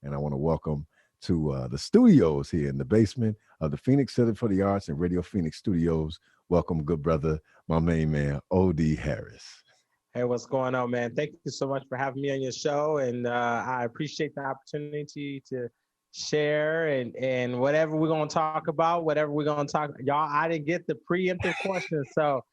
and I want to welcome to the studios here in the basement of the Phoenix Center for the Arts and Radio Phoenix Studios. Welcome, good brother, my main man, O.D. Harris. Hey, what's going on, man? Thank you so much for having me on your show, and I appreciate the opportunity to share and whatever we're gonna talk about, whatever we're gonna talk. Y'all, I didn't get the preemptive question, so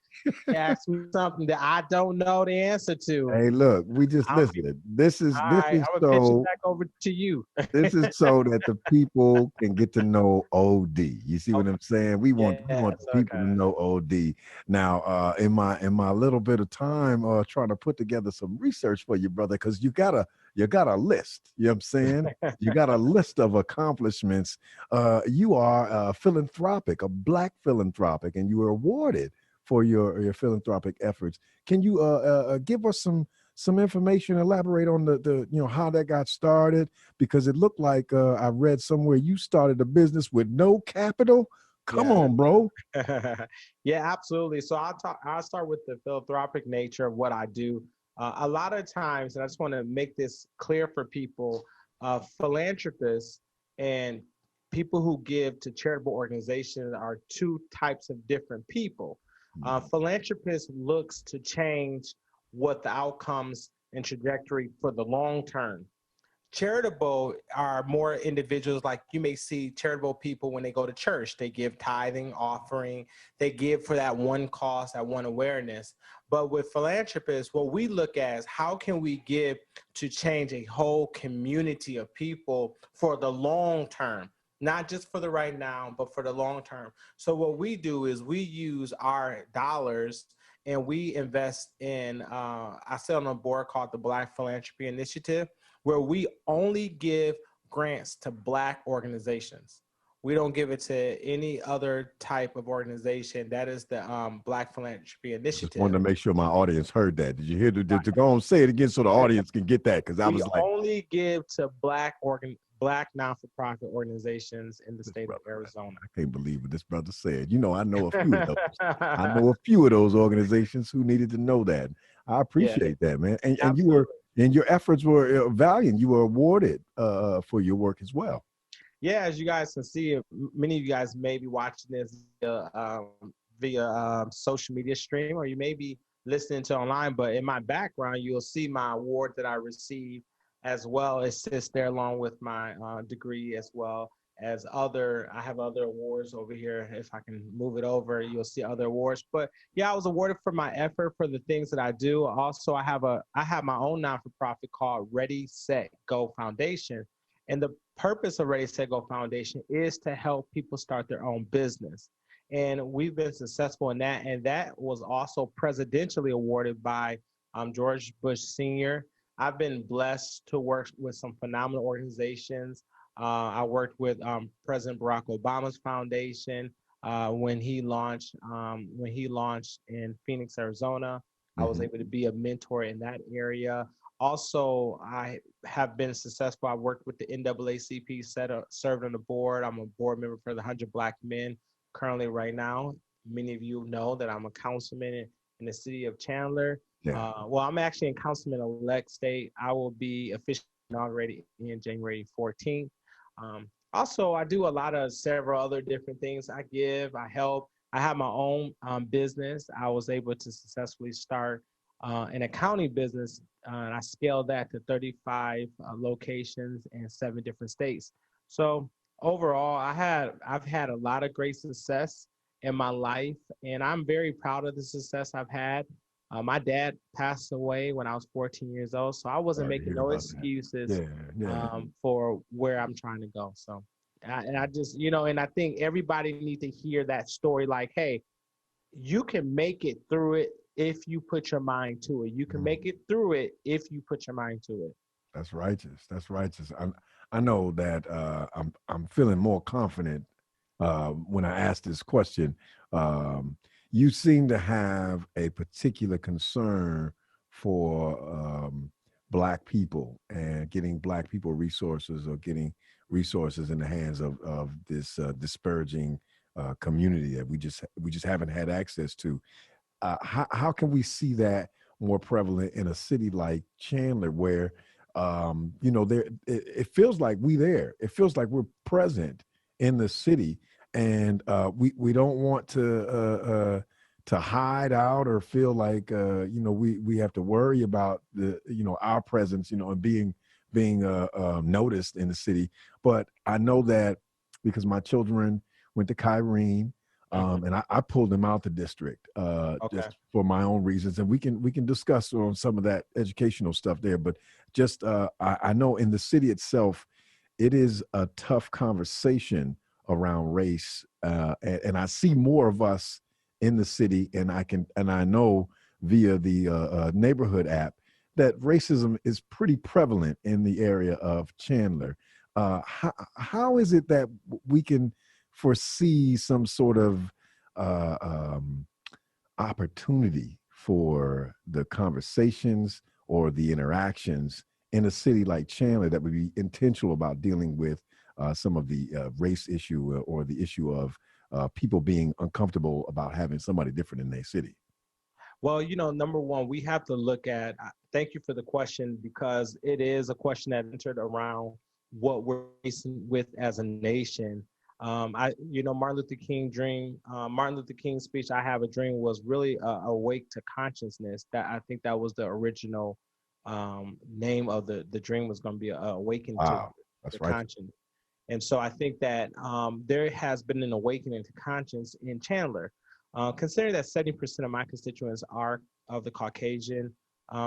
ask me something that I don't know the answer to. Hey, look, we just I'm be, listen. This is all this right. is I'm gonna pitch it so back over to you. this is so that the people can get to know OD. You see what Okay. I'm saying? We want Yes. the people to Okay. know OD. Now, in my little bit of time, trying to put together some research for you, brother, because you got a list. You know what I'm saying? You got a list of accomplishments. You are philanthropic, a black philanthropic, and you were awarded for your philanthropic efforts. Can you give us some information, elaborate on the how that got started, because it looked like I read somewhere you started a business with no capital. Come Yeah. on, bro. Yeah, absolutely. So I'll start with the philanthropic nature of what I do. A lot of times, and I just want to make this clear for people, philanthropists and people who give to charitable organizations are two types of different people. Philanthropist looks to change what the outcomes and trajectory for the long term. Charitable are more individuals, like you may see charitable people when they go to church. They give tithing, offering, they give for that one cause, that one awareness. But with philanthropists, what we look at is how can we give to change a whole community of people for the long term, not just for the right now, but for the long term. So what we do is we use our dollars and we invest in, I sit on a board called the Black Philanthropy Initiative, where we only give grants to Black organizations. We don't give it to any other type of organization. That is the Black Philanthropy Just wanted to Initiative. make sure my audience heard that. Did you hear to go and say it again so the audience can get that? Because I We was like, only give to Black non-for-profit organizations in the this state of brother, Arizona. I can't believe what this brother said. I know a few of those. I know a few of those organizations who needed to know that. I Yeah, appreciate that, man. And you were absolutely. and your efforts were valiant. You were awarded for your work as well. Yeah, as you guys can see, many of you guys may be watching this via social media stream, or you may be listening to online. But in my background, you'll see my award that I received as well. It sits there along with my degree, as well as other. I have other awards over here. If I can move it over, you'll see other awards. But yeah, I was awarded for my effort for the things that I do. Also, I have my own non for profit called Ready Set Go Foundation, and the purpose of Ready Set Go Foundation is to help people start their own business. And we've been successful in that. And that was also presidentially awarded by George Bush Sr. I've been blessed to work with some phenomenal organizations. I worked with President Barack Obama's foundation when he launched in Phoenix, Arizona. I was Hmm. able to be a mentor in that area. Also, I have been successful. I worked with the NAACP, served on the board. I'm a board member for the 100 Black Men currently right now. Many of you know that I'm a councilman in the city of Chandler. Yeah. Well, I'm actually in councilman-elect state. I will be officially inaugurated in January 14th. Also, I do a lot of several other different things. I give, I help. I have my own business. I was able to successfully start an accounting business, and I scaled that to 35 locations in 7 different states. So overall, I've had a lot of great success in my life, and I'm very proud of the success I've had. My dad passed away when I was 14 years old, so I wasn't Sorry to making hear no about that. excuses Yeah, yeah. for where I'm trying to go. So, and I just, and I think everybody needs to hear that story. Like, hey, you can make it through it if you put your mind to it. You can Mm. make it through it if you put your mind to it. That's righteous. That's righteous. I know that I'm feeling more confident when I ask this question. Um, you seem to have a particular concern for Black people and getting Black people resources, or getting resources in the hands of this disparaging community that we just haven't had access to. How can we see that more prevalent in a city like Chandler, where you know, it feels like we there. It feels like we're present in the city, and we don't want to hide out or feel like you know, we have to worry about the, you know, our presence, you know, and being noticed in the city. But I know that because my children went to Kyrene, and I pulled them out the district Okay. just for my own reasons, and we can discuss on some of that educational stuff there. But just I know in the city itself, it is a tough conversation around race, and I see more of us in the city, and I know via the neighborhood app that racism is pretty prevalent in the area of Chandler. How is it that we can foresee some sort of uh, um, opportunity for the conversations or the interactions in a city like Chandler that would be intentional about dealing with some of the race issue or the issue of people being uncomfortable about having somebody different in their city? Well, you know, number one, we have to look at, thank you for the question, because it is a question that entered around what we're facing with as a nation. You know, Martin Luther King dream, Martin Luther King's speech, "I Have a Dream," was really awake to consciousness. That, I think that was the original name of the dream, was going to be awakened to Wow, the that's right. conscience. And so I think that there has been an awakening to conscience in Chandler. Considering that 70% of my constituents are of the Caucasian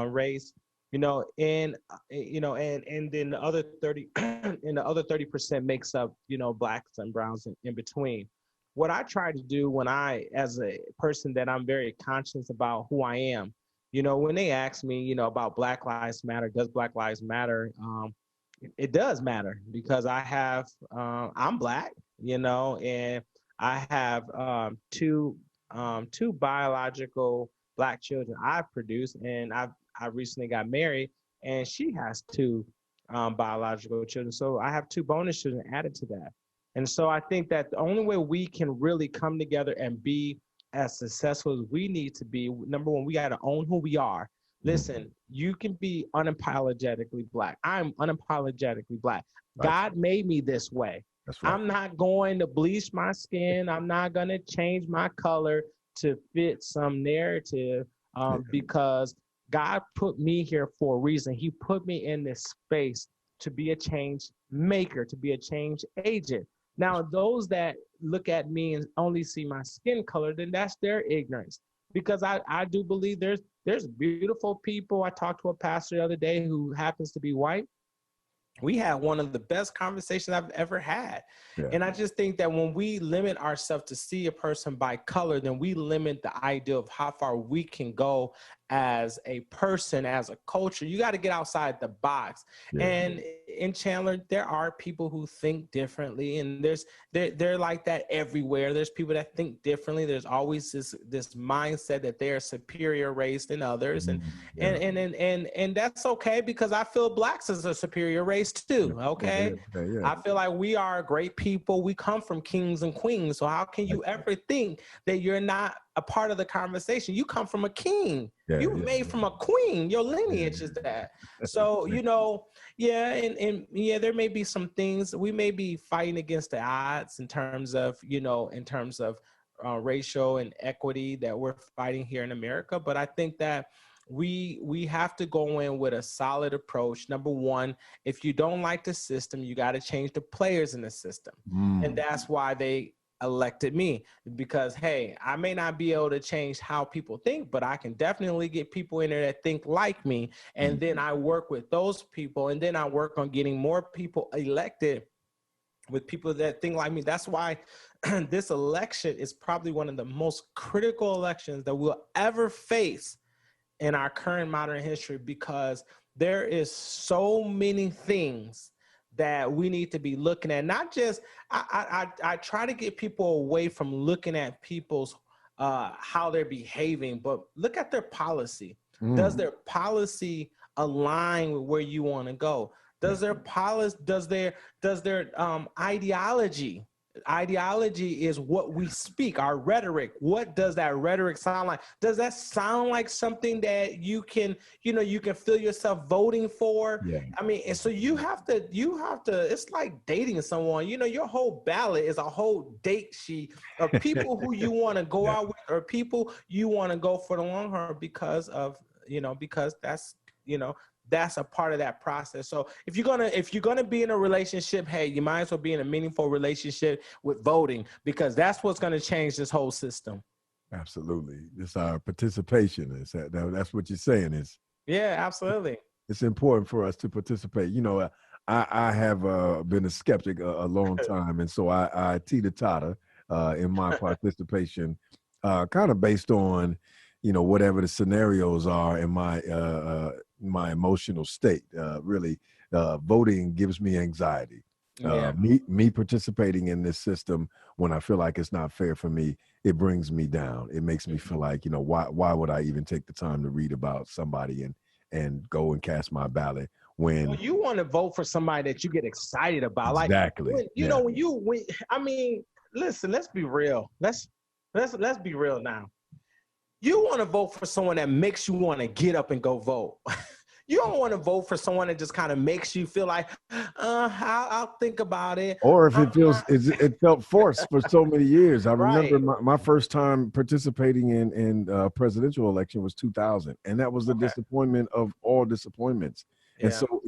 race, you know, and then the other 30, and the other 30% makes up, you know, blacks and browns in between. What I try to do when as a person that I'm very conscious about who I am, you know, when they ask me, you know, about Black Lives Matter, does Black Lives Matter? It does matter, because I'm black, you know, and I have two biological black children I've produced, and I recently got married, and she has two biological children. So I have two bonus children added to that. And so I think that the only way we can really come together and be as successful as we need to be, number one, we got to own who we are. Mhm. Listen, you can be unapologetically black. I'm unapologetically black. Right. God made me this way. That's right. I'm not going to bleach my skin. I'm not going to change my color to fit some narrative, Yeah. because God put me here for a reason. He put me in this space to be a change maker, to be a change agent. Now, those that look at me and only see my skin color, then that's their ignorance. Because I do believe there's beautiful people. I talked to a pastor the other day who happens to be white. We had one of the best conversations I've ever had. Yeah. And I just think that when we limit ourselves to see a person by color, then we limit the idea of how far we can go as a person, as a culture. You got to get outside the box. Yeah. And in Chandler, there are people who think differently, and they're like that everywhere. There's people that think differently. There's always this mindset that they're superior race than others. And Mhm. and Yeah. and and and that's okay, because I feel blacks is a superior race Yeah. too. Yeah. Okay, Yeah. Yeah. I feel like we are great people. We come from kings and queens. So how can Right. you ever think that you're not a part of the conversation? You come from a king. Yeah. You were Yeah. made from a queen. Your Yeah. lineage is that. So, you know, yeah, and yeah, there may be some things we may be fighting against the odds in terms of, you know, in terms of racial and equity that we're fighting here in America. But I think that we have to go in with a solid approach. Number one, if you don't like the system, you got to change the players in the system. And Mm. that's why they elected me, because hey, I may not be able to change how people think, but I can definitely get people in there that think like me, and Mm. then I work with those people, and then I work on getting more people elected with people that think like me. That's why this election is probably one of the most critical elections that we'll ever face in our current modern history, because there is so many things that we need to be looking at. Not just I try to get people away from looking at people's how they're behaving, but look at their policy. Does Mm. their policy align with where you want to go? Yeah. Does their policy, does their ideology Ideology is what we speak, our rhetoric. What does that rhetoric sound like? Does that sound like something that you can feel yourself voting for? Yeah. I mean, and so you have to, it's like dating someone. Your whole ballot is a whole date sheet of people who you want to go Yeah. out with, or people you want to go for the long haul because that's a part of that process. So if you're gonna be in a relationship, hey, you might as well be in a meaningful relationship with voting, because that's what's gonna change this whole system. Absolutely. It's our participation. That's what you're saying is. Yeah, absolutely. It's important for us to participate. I have been a skeptic a long time, and so I teeter-totter in my participation, kind of based on, whatever the scenarios are in my emotional state. Really, voting gives me anxiety. Yeah. Me participating in this system when I feel like it's not fair for me, it brings me down. It makes me feel like, why would I even take the time to read about somebody and go and cast my ballot when You want to vote for somebody that you get excited about. Like, exactly. I mean, listen, let's be real. Let's be real now. You want to vote for someone that makes you want to get up and go vote. You don't want to vote for someone that just kind of makes you feel like, I'll think about it. Or if it felt forced for so many years. I remember Right. my first time participating in presidential election was 2000, and that was the disappointment of all disappointments. And Yeah. so,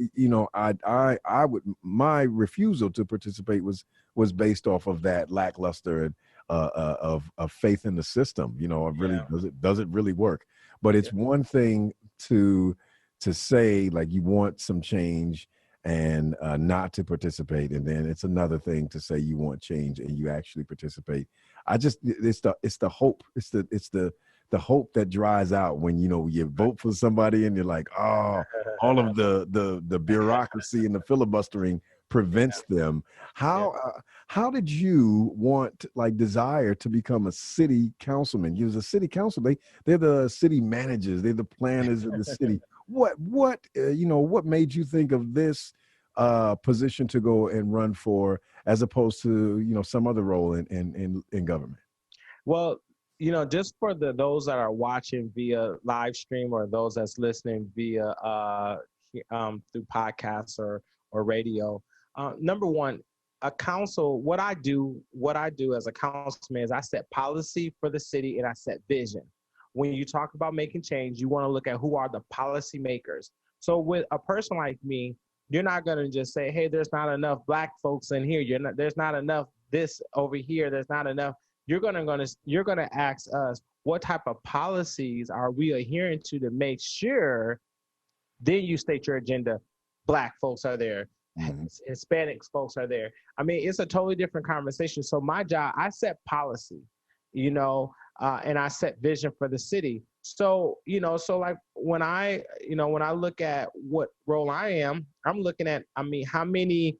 I would, my refusal to participate was based off of that lackluster and of faith in the system. Really, does it really work? But it's one thing to say like you want some change and not to participate, and then it's another thing to say you want change and you actually participate. It's the hope, it's the hope that dries out when you vote for somebody and you're like, oh, all of the bureaucracy and the filibustering prevents them. How did you desire to become a city councilman? You was a city council, they're the city managers, they're the planners of the city. What made you think of this position to go and run for, as opposed to some other role in government? Well, just for those that are watching via live stream, or those that's listening via through podcasts or radio, number one, a council. What I do as a councilman is I set policy for the city and I set vision. When you talk about making change, you want to look at who are the policy makers. So with a person like me, you're not going to just say, hey, there's not enough Black folks in here. There's not enough this over here. There's not enough. You're gonna ask us, what type of policies are we adhering to make sure? Then you state your agenda. Black folks are there. Hispanics folks are there. I mean, it's a totally different conversation. So my job, I set policy, and I set vision for the city. So, so like when I look at what role I am, I'm looking at, I mean, how many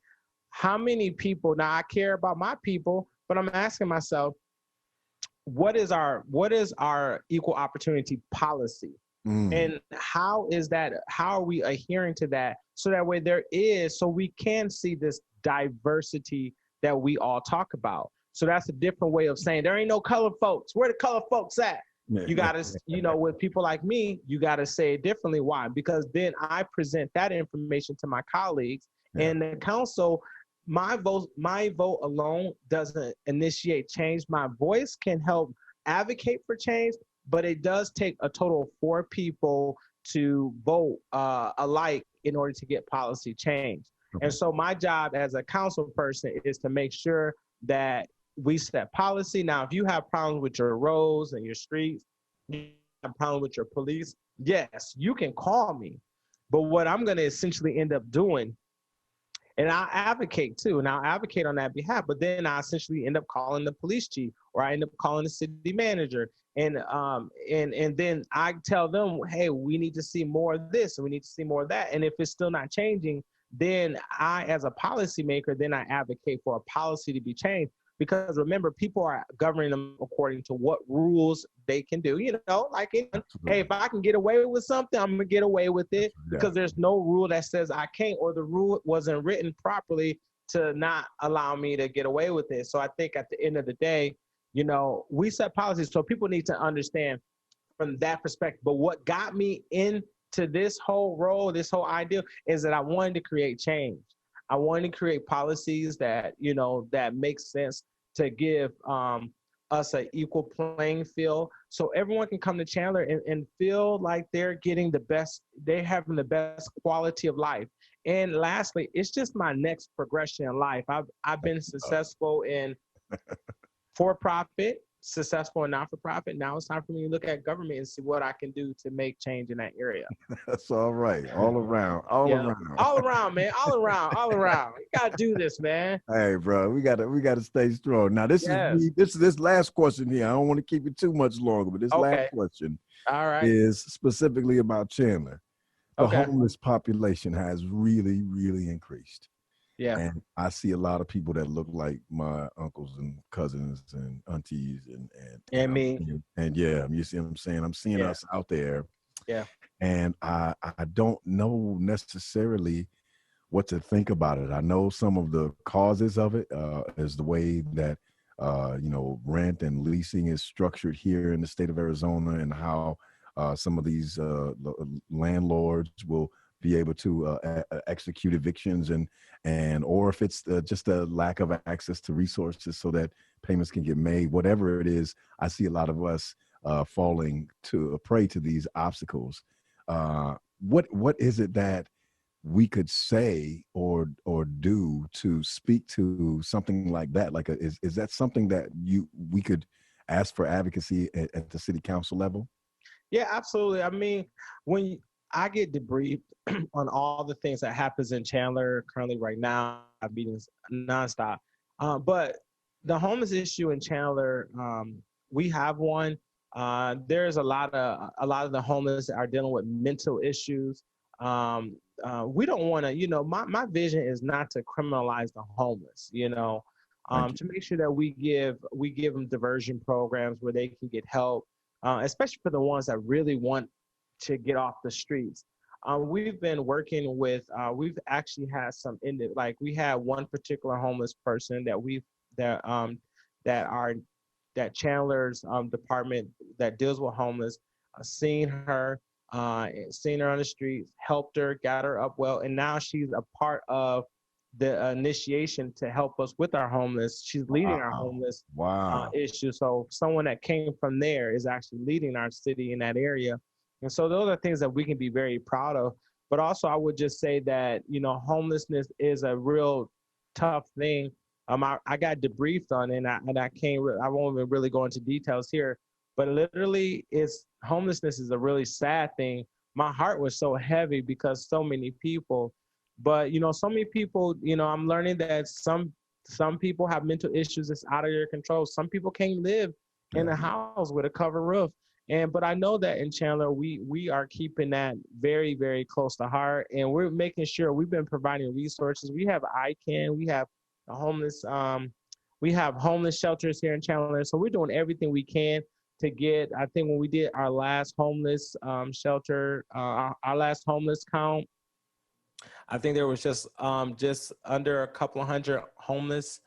people, now I care about my people, but I'm asking myself, what is our equal opportunity policy? And how are we adhering to that, so that way so we can see this diversity that we all talk about. So that's a different way of saying there ain't no color folks. Where the color folks at? You got to, with people like me, you got to say it differently. Why? Because then I present that information to my colleagues and the council. My vote alone doesn't initiate change. My voice can help advocate for change, but it does take a total of 4 people to vote alike in order to get policy change. And so my job as a council person is to make sure that we set policy. Now, if you have problems with your roads and your streets, you have problems with your police, yes, you can call me. But what I'm going to essentially end up doing, and I'll advocate too, and I'll advocate on that behalf, but then I essentially end up calling the police chief, or I end up calling the city manager. And then I tell them, hey, we need to see more of this, and we need to see more of that. And if it's still not changing, then I, as a policymaker, then I advocate for a policy to be changed. Because remember, people are governing them according to what rules they can do. Like, hey, if I can get away with something, I'm going to get away with it, because there's no rule that says I can't, or the rule wasn't written properly to not allow me to get away with it. So I think at the end of the day, we set policies, so people need to understand from that perspective. But what got me into this whole role, this whole idea, is that I wanted to create change. I wanted to create policies that, that make sense to give us an equal playing field, so everyone can come to Chandler and feel like they're getting the best, they're having the best quality of life. And lastly, it's just my next progression in life. I've been successful in for-profit, successful in not-for-profit. Now it's time for me to look at government and see what I can do to make change in that area. That's all right. All around. All around. All around, man. All around. All around. You gotta do this, man. Hey, bro, we gotta stay strong. Now, this is this last question here. I don't want to keep it too much longer, but this last question is specifically about Chandler. The homeless population has really, really increased. Yeah. And I see a lot of people that look like my uncles and cousins and aunties and me. And yeah, you see what I'm saying? I'm seeing us out there. Yeah. And I don't know necessarily what to think about it. I know some of the causes of it is the way that rent and leasing is structured here in the state of Arizona, and how some of these landlords will be able to execute evictions, or if it's just a lack of access to resources so that payments can get made. Whatever it is, I see a lot of us falling to prey to these obstacles. What is it that we could say or do to speak to something like that? Like, is that something that we could ask for advocacy at the city council level? Yeah, absolutely. I mean, when I get debriefed on all the things that happens in Chandler currently right now, I have meetings nonstop. But the homeless issue in Chandler, we have one. There's a lot of the homeless are dealing with mental issues. We don't want to, my vision is not to criminalize the homeless, to make sure that we give them diversion programs where they can get help, especially for the ones that really want to get off the streets. We've been working with, we've actually had we had one particular homeless person that Chandler's department that deals with homeless, seen her on the streets, helped her, got her up well, and now she's a part of the initiation to help us with our homeless. She's leading our homeless issue. So someone that came from there is actually leading our city in that area. And so those are things that we can be very proud of. But also, I would just say that, homelessness is a real tough thing. I got debriefed on it, and I won't even really go into details here, but literally homelessness is a really sad thing. My heart was so heavy because so many people, but so many people, I'm learning that some people have mental issues that's out of their control. Some people can't live in a house with a covered roof. But I know that in Chandler, we are keeping that very, very close to heart, and we're making sure we've been providing resources. We have ICANN, we have we have homeless shelters here in Chandler. So we're doing everything we can to get. I think when we did our last homeless shelter, our last homeless count, I think there was just under a couple of hundred homeless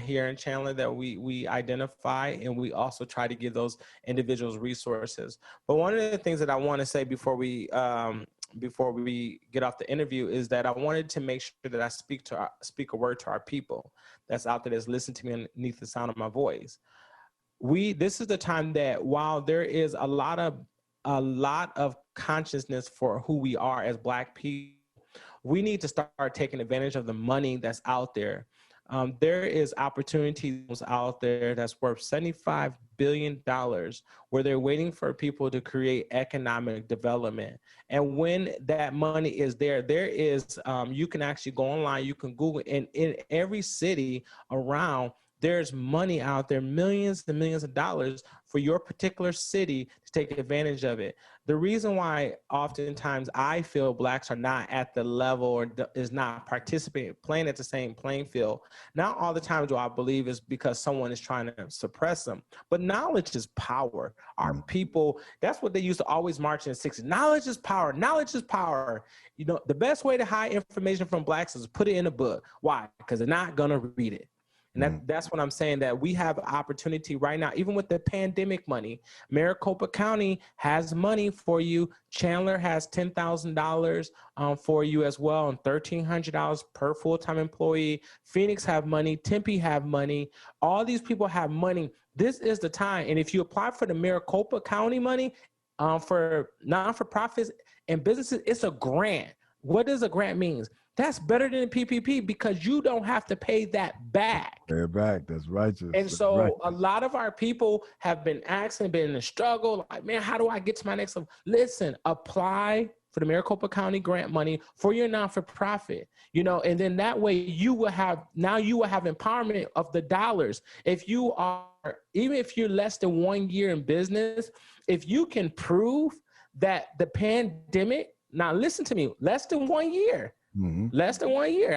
here in Chandler that we identify, and we also try to give those individuals resources. But one of the things that I want to say before we get off the interview is that I wanted to make sure that I speak a word to our people that's out there that's listening to me underneath the sound of my voice. This is the time that while there is a lot of consciousness for who we are as Black people, we need to start taking advantage of the money that's out there. There is opportunities out there that's worth $75 billion where they're waiting for people to create economic development. And when that money is there is, you can actually go online, you can Google, and in every city around, there's money out there, millions and millions of dollars for your particular city to take advantage of it. the reason why oftentimes I feel blacks are not at the level or is not participating, playing at the same playing field, not all the time do I believe is because someone is trying to suppress them, but knowledge is power. Our people, that's what they used to always march in the 60s. Knowledge is power. Knowledge is power. You know, the best way to hide information from blacks is put it in a book. Why? Because they're not going to read it. And that's what I'm saying, that we have opportunity right now, even with the pandemic money. Maricopa County has money for you. Chandler has $10,000 for you as well, and $1,300 per full-time employee. Phoenix have money. Tempe have money. All these people have money. This is the time. And if you apply for the Maricopa County money for non-for-profits and businesses, it's a grant. What does a grant mean? That's better than PPP because you don't have to pay that back. Pay it back. That's righteous. And so a lot of our people have been asking, been in a struggle. Like, man, how do I get to my next level? Listen, apply for the Maricopa County grant money for your non-for-profit, you know, and then that way you will have empowerment of the dollars. If you are, even if you're less than 1 year in business, if you can prove that the pandemic, now listen to me, less than 1 year. Less than 1 year.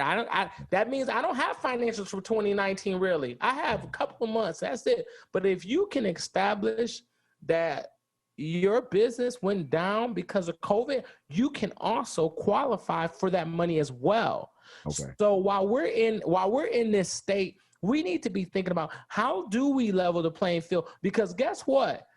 That means I don't have financials for 2019, really. I have a couple of months. That's it. But if you can establish that your business went down because of COVID, you can also qualify for that money as well. Okay. So while we're in this state, we need to be thinking about how do we level the playing field? Because guess what?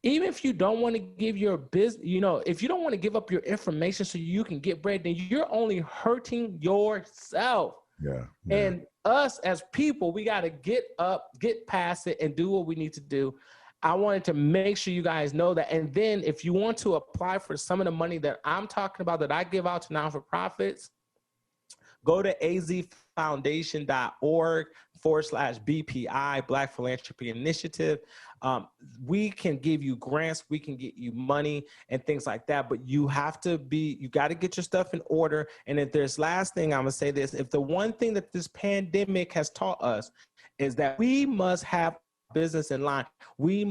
Even if you don't want to give your business, you know, if you don't want to give up your information so you can get bread, then you're only hurting yourself. Yeah. And us as people, we got to get up, get past it, and do what we need to do. I wanted to make sure you guys know that. And then if you want to apply for some of the money that I'm talking about that I give out to non-for-profits, go to azfoundation.org/BPI, Black Philanthropy Initiative. We can give you grants, we can get you money and things like that, but you got to get your stuff in order. And if there's last thing, I'm gonna say this, if the one thing that this pandemic has taught us is that we must have business in line. We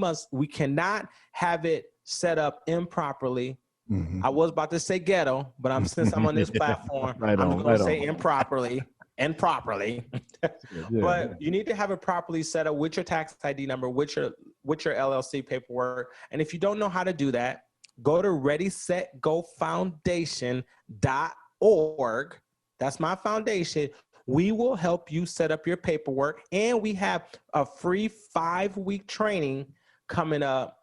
cannot have it set up improperly. I was about to say ghetto, but since I'm on this platform, I'm going to say improperly and properly. But you need to have it properly set up with your tax ID number, with your LLC paperwork. And if you don't know how to do that, go to ReadySetGoFoundation.org. That's my foundation. We will help you set up your paperwork. And we have a free 5-week training coming up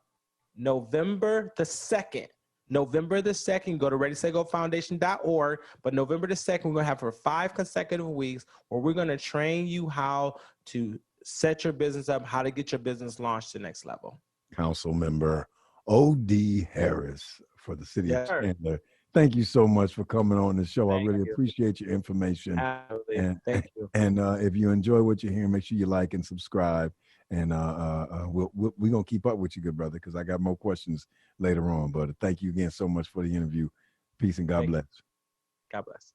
November the 2nd. November the 2nd, go to ReadySetGoFoundation.org. But November the 2nd, we're going to have for 5 consecutive weeks where we're going to train you how to set your business up, how to get your business launched to the next level. Council Member O.D. Harris for the city of Chandler. Thank you so much for coming on the show. I really appreciate your information. Absolutely. And, thank you. And if you enjoy what you're hearing, make sure you like and subscribe. And we're going to keep up with you, good brother, because I got more questions later on. But thank you again so much for the interview. Peace and God bless. God bless.